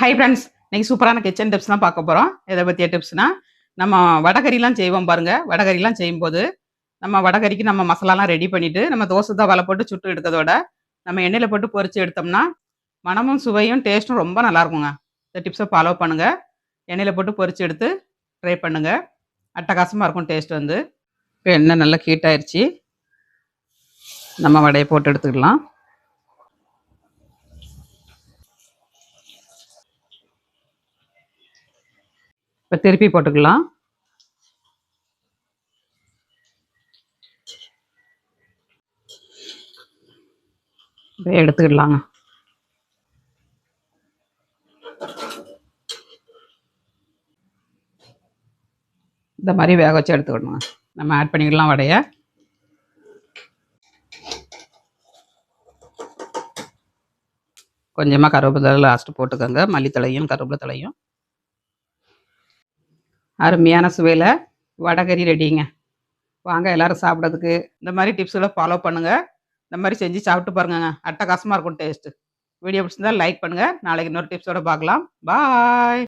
Hi friends, இன்னைக்கு சூப்பரான kitchen tips தான் பார்க்க போகிறோம். எதை பற்றிய டிப்ஸ்னா, நம்ம வடகறிலாம் செய்வோம் பாருங்க. வடகறிலாம் செய்யும்போது நம்ம வடகறிக்கு நம்ம மசாலாலாம் ரெடி பண்ணிட்டு நம்ம தோசை தவால போட்டு சுட்டு எடுக்கிறதோட நம்ம எண்ணெயில் போட்டு பொரிச்சு எடுத்தோம்னா மனமும் சுவையும் டேஸ்ட்டும் ரொம்ப நல்லா இருக்குங்க. இந்த டிப்ஸை ஃபாலோ பண்ணுங்க. எண்ணெயில் போட்டு பொரிச்சு எடுத்து ட்ரை பண்ணுங்க. அட்டகாசமாக இருக்கும் டேஸ்ட் வந்து. இப்போ எண்ணெய் நல்லா ஹீட் ஆயிடுச்சு. நம்ம வடையை போட்டு எடுத்துக்கலாம். இப்போ திருப்பி போட்டுக்கலாம். இப்போ எடுத்துக்கிடலாங்க. இந்த மாதிரி வேக வச்சு எடுத்துக்கணுங்க. நம்ம ஆட் பண்ணிக்கலாம் வடையை. கொஞ்சமாக கருவேப்பிலை லாஸ்ட்டு போட்டுக்கோங்க. மல்லித்தலையும் கருவேப்பிலை தலையும். அருமையான சுவையில் வடகறி ரெடிங்க. வாங்க எல்லோரும் சாப்பிட்றதுக்கு இந்த மாதிரி டிப்ஸுகளை ஃபாலோ பண்ணுங்கள். இந்த மாதிரி செஞ்சு சாப்பிட்டு பாருங்கங்க. அட்டகாசமாக இருக்கும் டேஸ்ட்டு. வீடியோ பிடிச்சிருந்தால் லைக் பண்ணுங்கள். நாளைக்கு இன்னொரு டிப்ஸோடு பார்க்கலாம். பாய்.